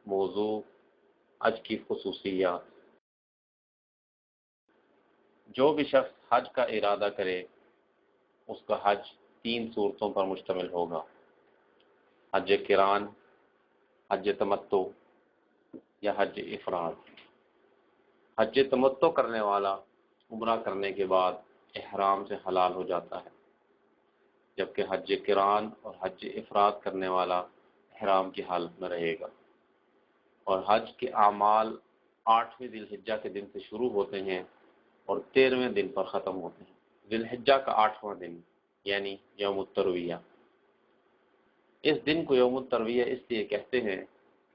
موضوع حج کی خصوصیات۔ جو بھی شخص حج کا ارادہ کرے اس کا حج 3 صورتوں پر مشتمل ہوگا: حج قران، حج تمتع یا حج افراد۔ حج تمتع کرنے والا عمرہ کرنے کے بعد احرام سے حلال ہو جاتا ہے، جبکہ حج قران اور حج افراد کرنے والا احرام کی حالت میں رہے گا۔ اور حج کے اعمال 8ویں ذی الحجہ کے دن سے شروع ہوتے ہیں اور 13ویں دن پر ختم ہوتے ہیں۔ ذی الحجہ کا 8واں دن یعنی یوم الترویہ۔ اس دن کو یوم الترویہ اس لیے کہتے ہیں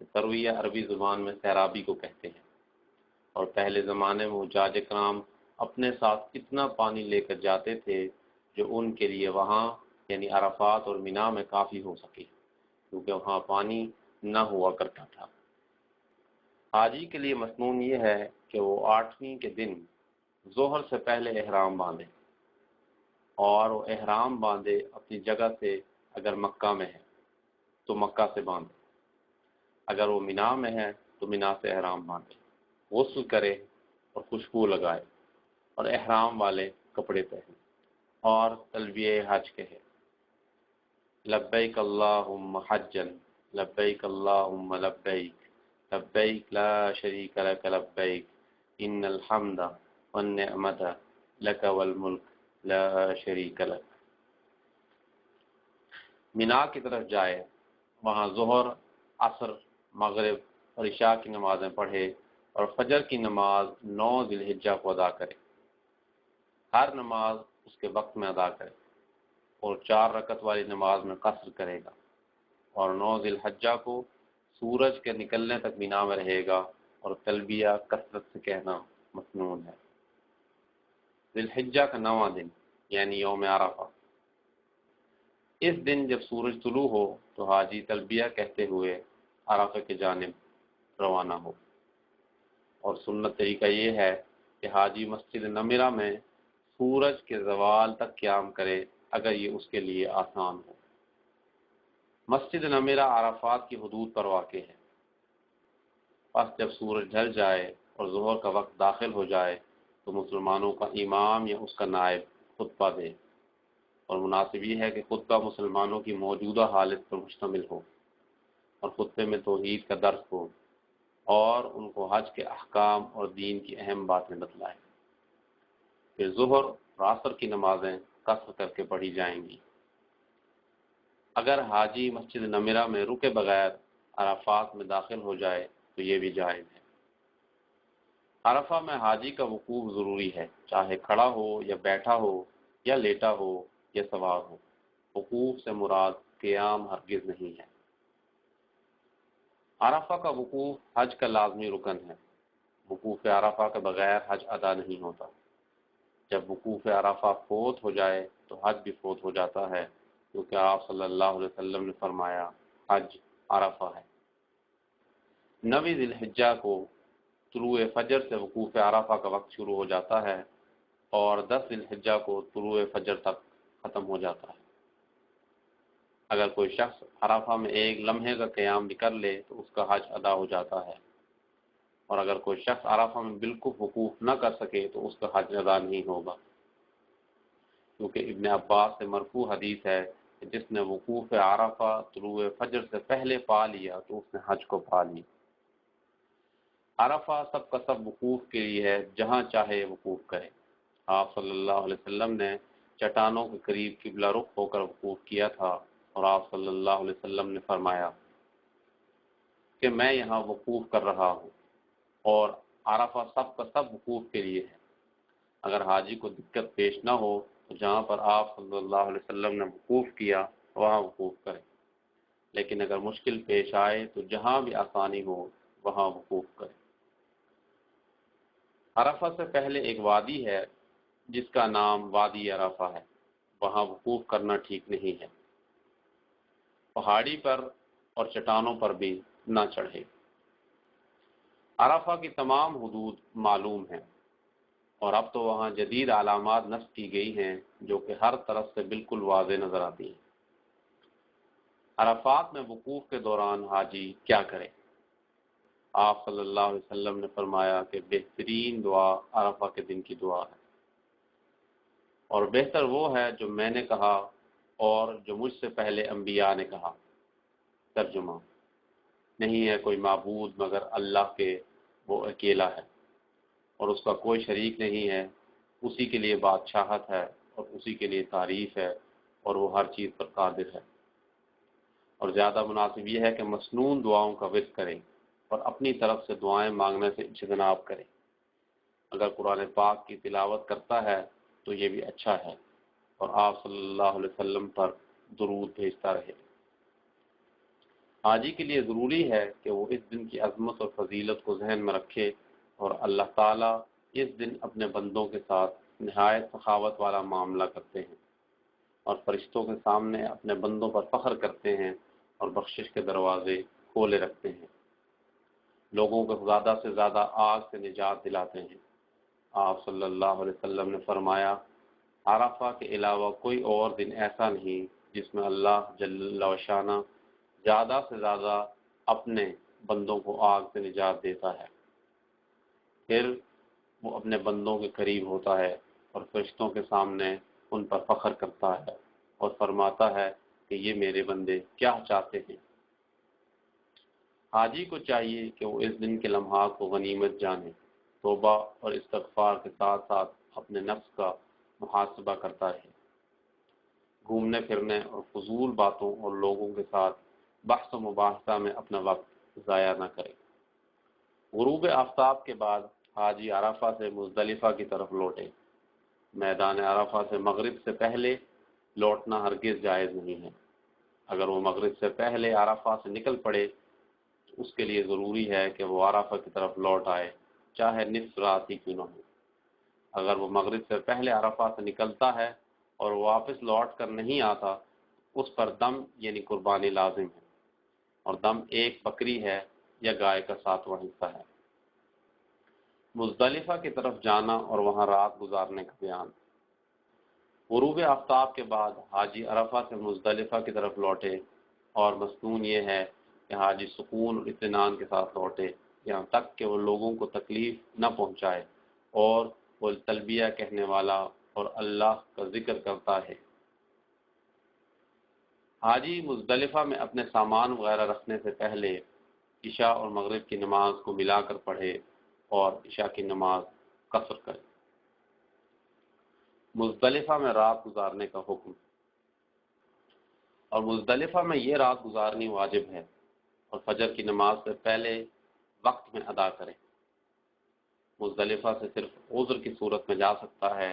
کہ ترویہ عربی زبان میں سیرابی کو کہتے ہیں، اور پہلے زمانے میں حجاج کرام اپنے ساتھ اتنا پانی لے کر جاتے تھے جو ان کے لیے وہاں یعنی عرفات اور مینا میں کافی ہو سکے، کیونکہ وہاں پانی نہ ہوا کرتا تھا۔ حاجی کے لیے مسنون یہ ہے کہ وہ 8ویں کے دن ظہر سے پہلے احرام باندھے، اور وہ احرام باندھے اپنی جگہ سے، اگر مکہ میں ہے تو مکہ سے باندھے، اگر وہ مینا میں ہے تو مینا سے احرام باندھے، غسل کرے اور خوشبو لگائے اور احرام والے کپڑے پہنے اور تلبیہ حج کہے: لبیک اللہم حجا لبیک اللہم لبیک لبیک لا شریک لک لبیک ان الحمد والنعمت لک والملک لا شریک لک۔ مینا کی طرف جائے، وہاں ظہر، عصر، مغرب اور عشاء کی نمازیں پڑھے اور فجر کی نماز 9 ذی الحجہ کو ادا کرے۔ ہر نماز اس کے وقت میں ادا کرے اور 4 رکعت والی نماز میں قصر کرے گا، اور 9 ذی الحجہ کو سورج کے نکلنے تک مینا میں رہے گا، اور تلبیہ کثرت سے کہنا مسنون ہے۔ ذی الحجہ کا 9واں دن یعنی یوم عرفہ۔ اس دن جب سورج طلوع ہو تو حاجی تلبیہ کہتے ہوئے عرفہ کی جانب روانہ ہو، اور سنت طریقہ یہ ہے کہ حاجی مسجد نمرہ میں سورج کے زوال تک قیام کرے اگر یہ اس کے لیے آسان ہو۔ مسجد نمرہ عرفات کی حدود پر واقع ہے۔ پس جب سورج ڈھل جائے اور ظہر کا وقت داخل ہو جائے تو مسلمانوں کا امام یا اس کا نائب خطبہ دے، اور مناسب یہ ہے کہ خطبہ مسلمانوں کی موجودہ حالت پر مشتمل ہو اور خطبے میں توحید کا درس ہو اور ان کو حج کے احکام اور دین کی اہم باتیں بتلائے۔ پھر ظہر اور عصر کی نمازیں قصر کر کے پڑھی جائیں گی۔ اگر حاجی مسجد نمرہ میں رکے بغیر عرفات میں داخل ہو جائے تو یہ بھی جائز ہے۔ عرفہ میں حاجی کا وقوف ضروری ہے، چاہے کھڑا ہو یا بیٹھا ہو یا لیٹا ہو یا سوار ہو۔ وقوف سے مراد قیام ہرگز نہیں ہے۔ عرفہ کا وقوف حج کا لازمی رکن ہے۔ وقوف عرفہ کے بغیر حج ادا نہیں ہوتا۔ جب وقوف عرفہ فوت ہو جائے تو حج بھی فوت ہو جاتا ہے، کیونکہ آپ صلی اللہ علیہ وسلم نے فرمایا حج عرفہ ہے۔ 9 ذی الحجہ کو طلوع فجر سے وقوف عرفہ کا وقت شروع ہو جاتا ہے اور 10 ذی الحجہ کو طلوع فجر تک ختم ہو جاتا ہے۔ اگر کوئی شخص عرفہ میں ایک لمحے کا قیام بھی کر لے تو اس کا حج ادا ہو جاتا ہے، اور اگر کوئی شخص عرفہ میں بالکل وقوف نہ کر سکے تو اس کا حج ادا نہیں ہوگا، کیونکہ ابن عباس سے مرفوع حدیث ہے کہ جس نے وقوف عرفہ طلوع فجر سے پہلے پا لیا تو اس نے حج کو پا لی۔ عرفہ سب کا سب وقوف کے لیے ہے، جہاں چاہے وقوف کرے۔ آپ صلی اللہ علیہ وسلم نے چٹانوں کے قریب قبلہ رخ ہو کر وقوف کیا تھا، اور آپ صلی اللہ علیہ وسلم نے فرمایا کہ میں یہاں وقوف کر رہا ہوں، اور عرفہ سب کا سب وقوف کے لیے ہے۔ اگر حاجی کو دقت پیش نہ ہو تو جہاں پر آپ صلی اللہ علیہ وسلم نے وقوف کیا وہاں وقوف کرے، لیکن اگر مشکل پیش آئے تو جہاں بھی آسانی ہو وہاں وقوف کرے۔ عرفہ سے پہلے ایک وادی ہے جس کا نام وادی عرفہ ہے، وہاں وقوف کرنا ٹھیک نہیں ہے۔ پہاڑی پر اور چٹانوں پر بھی نہ چڑھے۔ عرفہ کی تمام حدود معلوم ہیں، اور اب تو وہاں جدید علامات نصب کی گئی ہیں جو کہ ہر طرف سے بالکل واضح نظر آتی ہیں۔ عرفات میں وقوف کے دوران حاجی کیا کرے؟ آپ صلی اللہ علیہ وسلم نے فرمایا کہ بہترین دعا عرفہ کے دن کی دعا ہے، اور بہتر وہ ہے جو میں نے کہا اور جو مجھ سے پہلے انبیاء نے کہا۔ ترجمہ: نہیں ہے کوئی معبود مگر اللہ کے، وہ اکیلا ہے اور اس کا کوئی شریک نہیں ہے، اسی کے لیے بادشاہت ہے اور اسی کے لیے تعریف ہے، اور وہ ہر چیز پر قادر ہے۔ اور زیادہ مناسب یہ ہے کہ مسنون دعاؤں کا ورد کریں اور اپنی طرف سے دعائیں مانگنے سے اجتناب کریں۔ اگر قرآن پاک کی تلاوت کرتا ہے تو یہ بھی اچھا ہے، اور آپ صلی اللہ علیہ وسلم پر درود بھیجتا رہے۔ حاجی کے لیے ضروری ہے کہ وہ اس دن کی عظمت اور فضیلت کو ذہن میں رکھے، اور اللہ تعالیٰ اس دن اپنے بندوں کے ساتھ نہایت سخاوت والا معاملہ کرتے ہیں، اور فرشتوں کے سامنے اپنے بندوں پر فخر کرتے ہیں اور بخشش کے دروازے کھولے رکھتے ہیں، لوگوں کو زیادہ سے زیادہ آگ سے نجات دلاتے ہیں۔ آپ صلی اللہ علیہ وسلم نے فرمایا، عرفہ کے علاوہ کوئی اور دن ایسا نہیں جس میں اللہ جل و شانہ زیادہ سے زیادہ اپنے بندوں کو آگ سے نجات دیتا ہے۔ پھر وہ اپنے بندوں کے قریب ہوتا ہے اور فرشتوں کے سامنے ان پر فخر کرتا ہے اور فرماتا ہے کہ یہ میرے بندے کیا چاہتے ہیں۔ حاجی کو چاہیے کہ وہ اس دن کے لمحات کو غنیمت جانے، توبہ اور استغفار کے ساتھ ساتھ اپنے نفس کا محاسبہ کرتا رہے، گھومنے پھرنے اور فضول باتوں اور لوگوں کے ساتھ بحث و مباحثہ میں اپنا وقت ضائع نہ کرے۔ غروب آفتاب کے بعد حاجی عرفہ سے مزدلفہ کی طرف لوٹے۔ میدان عرفہ سے مغرب سے پہلے لوٹنا ہرگز جائز نہیں ہے۔ اگر وہ مغرب سے پہلے عرفہ سے نکل پڑے تو اس کے لیے ضروری ہے کہ وہ عرفہ کی طرف لوٹ آئے، چاہے نصف رات ہی کیوں نہ ہو۔ اگر وہ مغرب سے پہلے عرفہ سے نکلتا ہے اور واپس لوٹ کر نہیں آتا، اس پر دم یعنی قربانی لازم ہے، اور دم ایک بکری ہے یا گائے کا 7واں حصہ ہے۔ مزدلفہ کی طرف جانا اور وہاں رات گزارنے کا بیان۔ غروب آفتاب کے بعد حاجی عرفہ سے مزدلفہ کی طرف لوٹے، اور مسنون یہ ہے کہ حاجی سکون اور اطمینان کے ساتھ لوٹے، یہاں تک کہ وہ لوگوں کو تکلیف نہ پہنچائے، اور وہ تلبیہ کہنے والا اور اللہ کا ذکر کرتا ہے۔ حاجی مزدلفہ میں اپنے سامان وغیرہ رکھنے سے پہلے عشاء اور مغرب کی نماز کو ملا کر پڑھے اور عشاء کی نماز قصر کرے۔ مزدلفہ میں رات گزارنے کا حکم۔ اور مزدلفہ میں یہ رات گزارنی واجب ہے، اور فجر کی نماز سے پہلے وقت میں ادا کریں۔ مزدلفہ سے صرف عذر کی صورت میں جا سکتا ہے،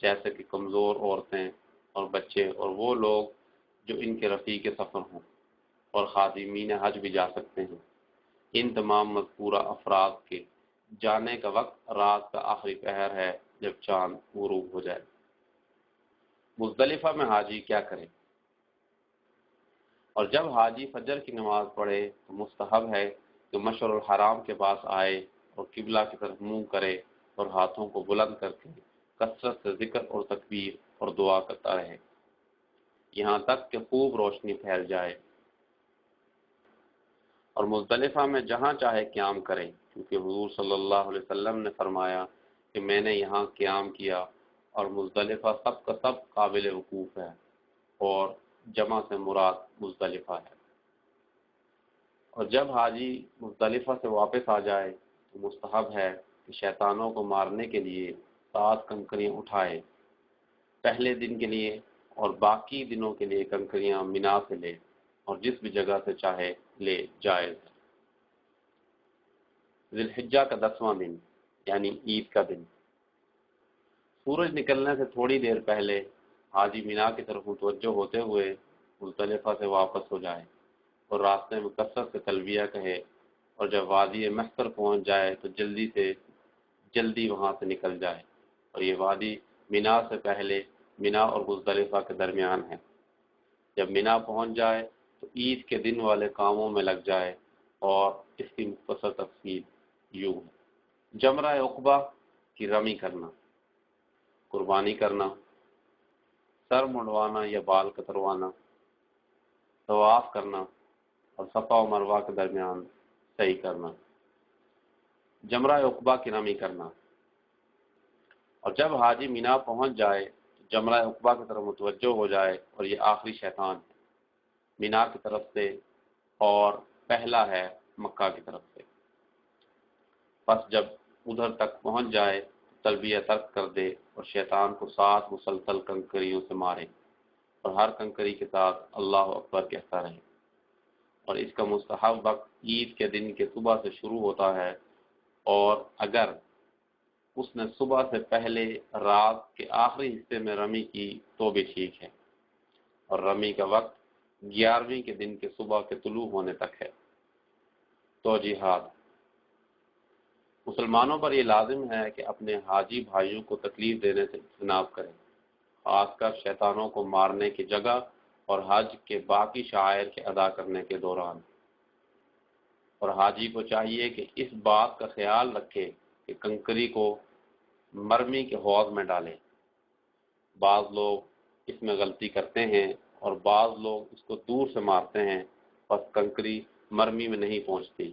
جیسے کہ کمزور عورتیں اور بچے اور وہ لوگ جو ان کے رفیق سفر ہوں، اور خادمین حج بھی جا سکتے ہیں۔ ان تمام مذکورہ افراد کے جانے کا وقت رات کا آخری پہر ہے، جب چاند غروب ہو جائے۔ مزدلفہ میں حاجی کیا کرے؟ اور جب حاجی فجر کی نماز پڑھے تو مستحب ہے کہ مشعر الحرام کے پاس آئے اور قبلہ کی طرف منہ کرے اور ہاتھوں کو بلند کر کے کثرت سے ذکر اور تکبیر اور دعا کرتا رہے، یہاں تک کہ خوب روشنی پھیل جائے۔ اور مزدلفہ میں جہاں چاہے قیام کرے، کیونکہ حضور صلی اللہ علیہ وسلم نے فرمایا کہ میں نے یہاں قیام کیا، اور مزدلفہ سب کا سب قابل وقوف ہے، اور جمع سے مراد مزدلفہ ہے۔ اور جب حاجی مزدلفہ سے واپس آ جائے تو مستحب ہے کہ شیطانوں کو مارنے کے لیے 7 کنکریاں اٹھائے، پہلے دن کے لیے اور باقی دنوں کے لیے کنکریاں منا سے لے، اور جس بھی جگہ سے چاہے لے، جائز ہے۔ ذی الحجہ کا 10واں دن یعنی عید کا دن۔ سورج نکلنے سے تھوڑی دیر پہلے حاجی مینا کی طرف متوجہ ہوتے ہوئے مزدلفہ سے واپس ہو جائے، اور راستے میں کثرت سے تلبیہ کہے، اور جب وادی محصر پہنچ جائے تو جلدی وہاں سے نکل جائے، اور یہ وادی مینا سے پہلے مینا اور مزدلفہ کے درمیان ہے۔ جب مینا پہنچ جائے تو عید کے دن والے کاموں میں لگ جائے، اور اس کی مختصر تفصیل یوں ہے۔ جمرہ عقبہ کی رمی کرنا، قربانی کرنا، سر منڈوانا یا بال کتروانا، طواف کرنا، اور صفا و مروہ کے درمیان سعی کرنا۔ جمرہ عقبہ کی رمی کرنا، اور جب حاجی مینا پہنچ جائے تو جمرہ عقبہ کی طرف متوجہ ہو جائے، اور یہ آخری شیطان ہے مینا کی طرف سے اور پہلا ہے مکہ کی طرف سے۔ پس جب ادھر تک پہنچ جائے تو تلبیہ ترک کر دے اور شیطان کو 7 مسلسل کنکریوں سے مارے، اور ہر کنکری کے ساتھ اللہ اکبر کہتا رہے۔ اور اس کا مستحب وقت عید کے دن کے صبح سے شروع ہوتا ہے، اور اگر اس نے صبح سے پہلے رات کے آخری حصے میں رمی کی تو بھی ٹھیک ہے، اور رمی کا وقت 11ویں کے دن کے صبح کے طلوع ہونے تک ہے۔ توجیحات: مسلمانوں پر یہ لازم ہے کہ اپنے حاجی بھائیوں کو تکلیف دینے سے اجتناب کریں، خاص کر شیطانوں کو مارنے کی جگہ اور حج کے باقی شعائر کے ادا کرنے کے دوران۔ اور حاجی کو چاہیے کہ اس بات کا خیال رکھے کہ کنکری کو مرمی کے حوض میں ڈالے۔ بعض لوگ اس میں غلطی کرتے ہیں اور بعض لوگ اس کو دور سے مارتے ہیں، پس کنکری مرمی میں نہیں پہنچتی،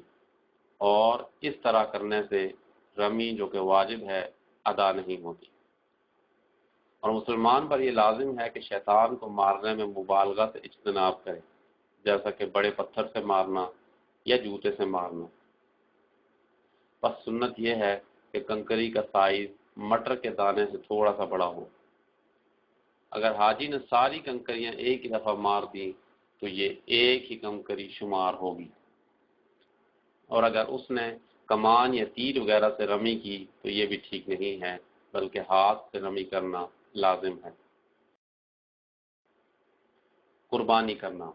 اور اس طرح کرنے سے رمی جو کہ واجب ہے ادا نہیں ہوتی۔ اور مسلمان پر یہ لازم ہے کہ شیطان کو مارنے میں مبالغہ سے اجتناب کرے، جیسا کہ بڑے پتھر سے مارنا یا جوتے سے مارنا۔ پس سنت یہ ہے کہ کنکری کا سائز مٹر کے دانے سے تھوڑا سا بڑا ہو۔ اگر حاجی نے ساری کنکریاں ایک ہی دفعہ مار دی تو یہ ایک ہی کنکری شمار ہوگی، اور اگر اس نے کمان یا تیر وغیرہ سے رمی کی تو یہ بھی ٹھیک نہیں ہے، بلکہ ہاتھ سے رمی کرنا لازم ہے۔ قربانی کرنا: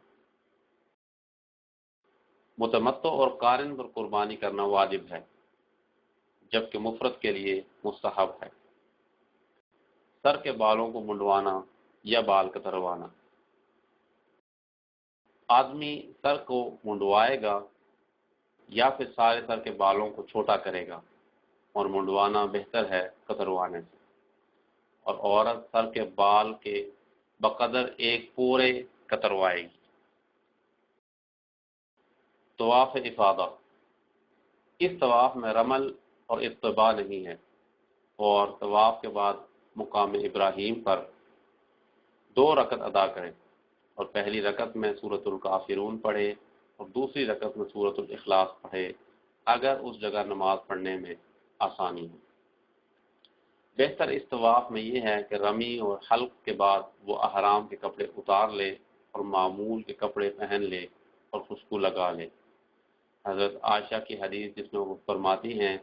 متمتع اور قارن پر قربانی کرنا واجب ہے، جبکہ مفرد کے لیے مستحب ہے۔ سر کے بالوں کو منڈوانا یا بال کتروانا: آدمی سر کو منڈوائے گا یا پھر سارے سر کے بالوں کو چھوٹا کرے گا، اور منڈوانا بہتر ہے کتروانے سے، اور عورت سر کے بال کے بقدر ایک پورے کتروائے گی۔ طواف افاضہ: اس طواف میں رمل اور اتباع نہیں ہے، اور طواف کے بعد مقام ابراہیم پر 2 رکعت ادا کریں، اور پہلی رکعت میں سورۃ الکافرون پڑھے اور دوسری رکعت میں سورۃ الاخلاص پڑھے، اگر اس جگہ نماز پڑھنے میں آسانی ہو۔ بہتر اس طواف میں یہ ہے کہ رمی اور حلق کے بعد وہ احرام کے کپڑے اتار لے اور معمول کے کپڑے پہن لے اور خوشبو لگا لے۔ حضرت عائشہ کی حدیث جس میں وہ فرماتی ہیں،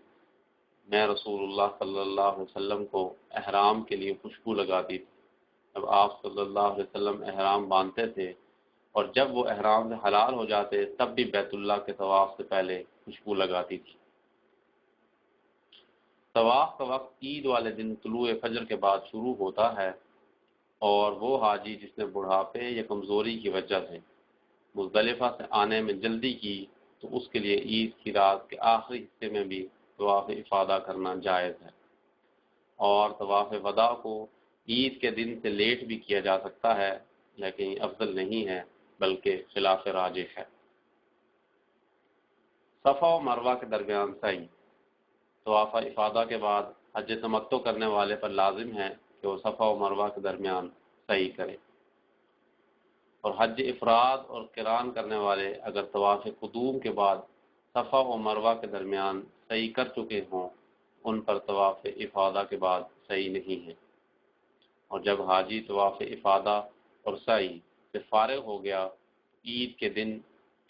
میں رسول اللہ صلی اللہ علیہ وسلم کو احرام کے لیے خوشبو لگاتی تھی۔ جب آپ صلی اللہ علیہ وسلم احرام باندھتے تھے اور جب وہ احرام سے حلال ہو جاتے تب بھی بیت اللہ کے طواف سے پہلے خوشبو لگاتی تھی۔ طواف کا وقت عید والے دن طلوع فجر کے بعد شروع ہوتا ہے، اور وہ حاجی جس نے بڑھاپے یا کمزوری کی وجہ سے مزدلفہ سے آنے میں جلدی کی تو اس کے لیے عید کی رات کے آخری حصے میں بھی طواف افاضہ کرنا جائز ہے، اور طواف وداع کو عید کے دن سے لیٹ بھی کیا جا سکتا ہے، لیکن یہ افضل نہیں ہے بلکہ خلاف راجح ہے۔ صفا و مروہ کے درمیان سعی: طواف افاضہ کے بعد حج تمتع کرنے والے پر لازم ہے کہ وہ صفا و مروہ کے درمیان سعی کرے، اور حج افراد اور قران کرنے والے اگر طواف قدوم کے بعد صفا و مروہ کے درمیان سعی کر چکے ہوں ان پر طواف افاضہ کے بعد سعی نہیں ہے۔ اور جب حاجی طواف افاضہ اور سعی سے فارغ ہو گیا عید کے دن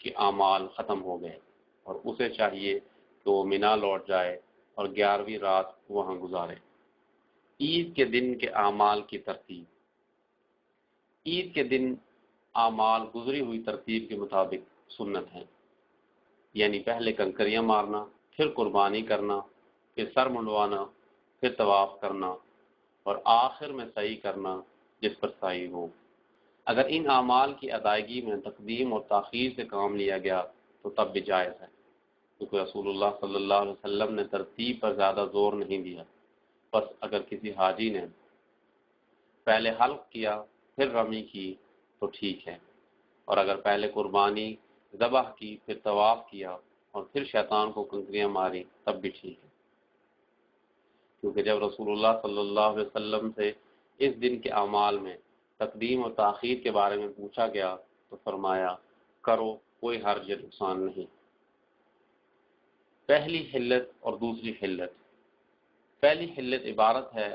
کے اعمال ختم ہو گئے، اور اسے چاہیے کہ وہ مینا لوٹ جائے اور 11ویں رات وہاں گزارے۔ عید کے دن کے اعمال کی ترتیب: عید کے دن اعمال گزری ہوئی ترتیب کے مطابق سنت ہیں، یعنی پہلے کنکریاں مارنا، پھر قربانی کرنا، پھر سر منڈوانا، پھر طواف کرنا، اور آخر میں سعی کرنا جس پر سعی ہو۔ اگر ان اعمال کی ادائیگی میں تقدیم اور تاخیر سے کام لیا گیا تو تب بھی جائز ہے، کیونکہ رسول اللہ صلی اللہ علیہ وسلم نے ترتیب پر زیادہ زور نہیں دیا۔ بس اگر کسی حاجی نے پہلے حلق کیا پھر رمی کی تو ٹھیک ہے، اور اگر پہلے قربانی ذبح کی پھر طواف کیا اور پھر شیطان کو کنکریاں ماری تب بھی ٹھیک ہے، کیونکہ جب رسول اللہ صلی اللہ علیہ وسلم سے اس دن کے اعمال میں تقدیم اور تاخیر کے بارے میں پوچھا گیا تو فرمایا کرو، کوئی حرج نقصان نہیں۔ پہلی حلت اور دوسری حلت۔ پہلی حلت عبارت ہے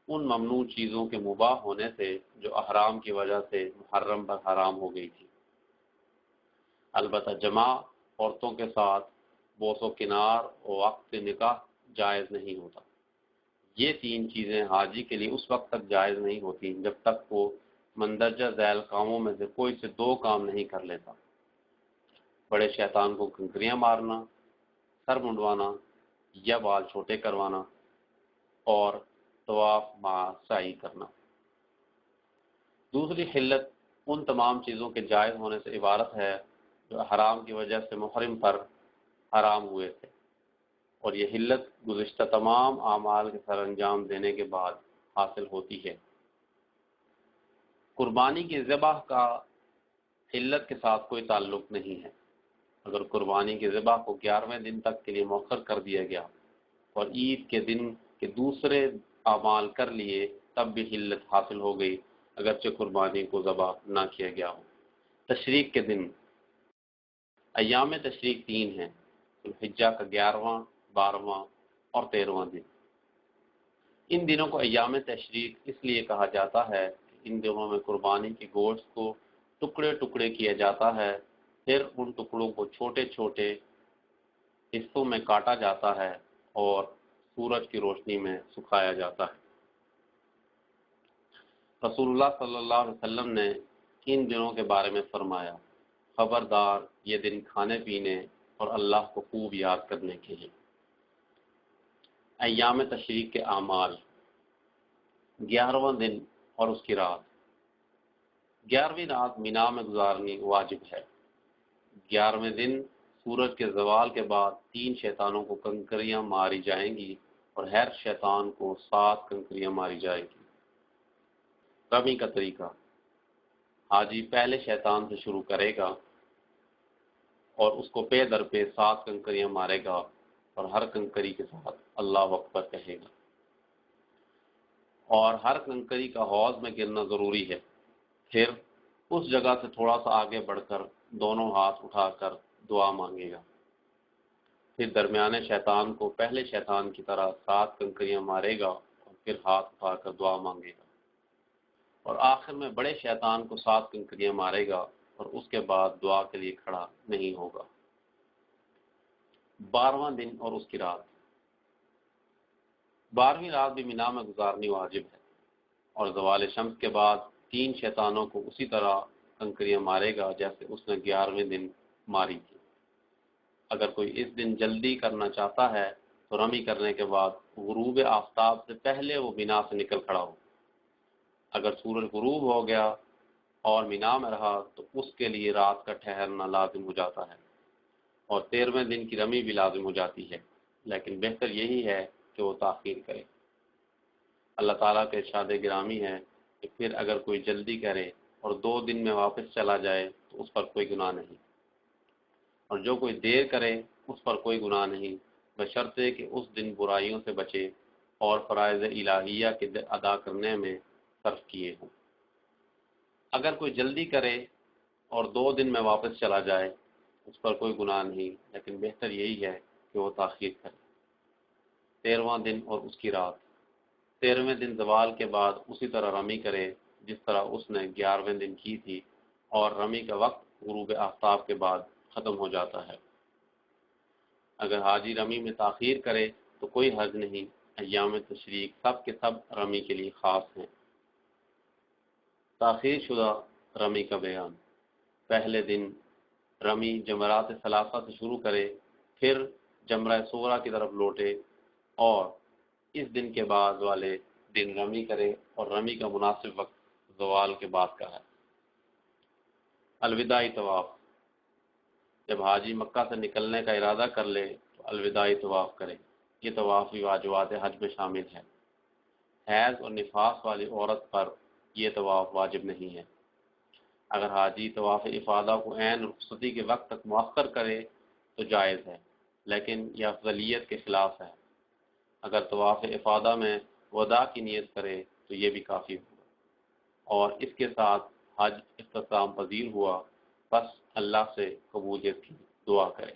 ان ممنوع چیزوں کے مباح ہونے سے جو احرام کی وجہ سے محرم پر حرام ہو گئی تھی۔ البتہ جماع عورتوں کے ساتھ بوس و کنار اور وقت نکاح جائز نہیں ہوتا۔ یہ تین چیزیں حاجی کے لیے اس وقت تک جائز نہیں ہوتی جب تک وہ مندرجہ ذیل کاموں میں سے کوئی سے دو کام نہیں کر لیتا: بڑے شیطان کو کنکریاں مارنا، سر منڈوانا یا بال چھوٹے کروانا، اور طواف مع سعی کرنا۔ دوسری حلت ان تمام چیزوں کے جائز ہونے سے عبارت ہے جو حرام کی وجہ سے محرم پر حرام ہوئے تھے، اور یہ حلت گزشتہ تمام اعمال کے سر انجام دینے کے بعد حاصل ہوتی ہے۔ قربانی کی ذبح کا حلت کے ساتھ کوئی تعلق نہیں ہے۔ اگر قربانی کی ذبح کو 11ویں دن تک کے لیے مؤخر کر دیا گیا اور عید کے دن کے دوسرے اعمال کر لیے تب بھی حلت حاصل ہو گئی، اگرچہ قربانی کو ذبح نہ کیا گیا ہو۔ تشریق کے دن۔ ایام تشریق 3 ہیں: ذوالحجہ کا 11واں، 12واں اور 13واں دن۔ ان دنوں کو ایام تشریق اس لیے کہا جاتا ہے کہ ان دنوں میں قربانی کے گوشت کو ٹکڑے ٹکڑے کیا جاتا ہے، پھر ان ٹکڑوں کو چھوٹے چھوٹے حصوں میں کاٹا جاتا ہے اور سورج کی روشنی میں سکھایا جاتا ہے۔ رسول اللہ صلی اللہ علیہ وسلم نے ان دنوں کے بارے میں فرمایا: خبردار، یہ دن کھانے پینے اور اللہ کو خوب یاد کرنے کے ہیں۔ ایام تشریق کے اعمال۔ 11واں دن اور اس کی رات۔ 11ویں رات مینا میں گزارنی واجب ہے۔ 11ویں دن سورج کے زوال کے بعد 3 شیطانوں کو کنکریاں ماری جائیں گی اور ہر شیطان کو 7 کنکریاں ماری جائیں گی۔ رمی کا طریقہ۔ حاجی پہلے شیطان سے شروع کرے گا اور اس کو پے در پے 7 کنکریاں مارے گا اور ہر کنکری کے ساتھ اللہ اکبر کہے گا، اور ہر کنکری کا حوض میں گرنا ضروری ہے۔ پھر اس جگہ سے تھوڑا سا آگے بڑھ کر دونوں ہاتھ اٹھا کر دعا مانگے گا، پھر درمیانے شیطان کو پہلے شیطان کی طرح 7 کنکریاں مارے گا اور پھر ہاتھ اٹھا کر دعا مانگے گا، اور آخر میں بڑے شیطان کو 7 کنکریاں مارے گا اور اس کے بعد دعا کے لیے کھڑا نہیں ہوگا۔ 12واں دن اور اس کی رات۔ 12ویں رات بھی مینا میں گزارنی واجب ہے، اور زوال شمس کے بعد 3 شیطانوں کو اسی طرح کنکریاں مارے گا جیسے اس نے 11ویں دن ماری تھی۔ اگر کوئی اس دن جلدی کرنا چاہتا ہے تو رمی کرنے کے بعد غروب آفتاب سے پہلے وہ مینا سے نکل کھڑا ہو۔ اگر سورج غروب ہو گیا اور مینا میں رہا تو اس کے لیے رات کا ٹھہرنا لازم ہو جاتا ہے، اور 13ویں دن کی رمی بھی لازم ہو جاتی ہے، لیکن بہتر یہی ہے کہ وہ تاخیر کرے۔ اللہ تعالیٰ کے ارشاد گرامی ہے کہ پھر اگر کوئی جلدی کرے اور 2 دن میں واپس چلا جائے تو اس پر کوئی گناہ نہیں، اور جو کوئی دیر کرے اس پر کوئی گناہ نہیں، بشرطے کہ اس دن برائیوں سے بچے اور فرائض الہیہ کے ادا کرنے میں صرف کیے ہوں۔ اگر کوئی جلدی کرے اور 2 دن میں واپس چلا جائے اس پر کوئی گناہ نہیں، لیکن بہتر یہی ہے کہ وہ تاخیر کرے۔ 13واں دن اور اس کی رات۔ 13ویں دن زوال کے بعد اسی طرح رمی کرے جس طرح اس نے 11ویں دن کی تھی، اور رمی کا وقت غروب آفتاب کے بعد ختم ہو جاتا ہے۔ اگر حاجی رمی میں تاخیر کرے تو کوئی حرج نہیں۔ ایام تشریق سب کے سب رمی کے لیے خاص ہیں۔ تاخیر شدہ رمی کا بیان۔ پہلے دن رمی جمرات ثلاثہ سے شروع کرے، پھر جمرہ صغریٰ کی طرف لوٹے، اور اس دن کے بعد والے دن رمی کرے، اور رمی کا مناسب وقت زوال کے بعد کا ہے۔ الوداعی طواف۔ جب حاجی مکہ سے نکلنے کا ارادہ کر لے تو الوداعی طواف کرے۔ یہ طواف بھی واجبات حج میں شامل ہے۔ حیض اور نفاس والی عورت پر یہ طواف واجب نہیں ہے۔ اگر حاجی طواف افاضہ کو عین رخصتی کے وقت تک مؤخر کرے تو جائز ہے، لیکن یہ افضلیت کے خلاف ہے۔ اگر طواف افادہ میں وداع کی نیت کرے تو یہ بھی کافی ہوگا، اور اس کے ساتھ حج اختتام پذیر ہوا، بس اللہ سے قبولیت کی دعا کرے۔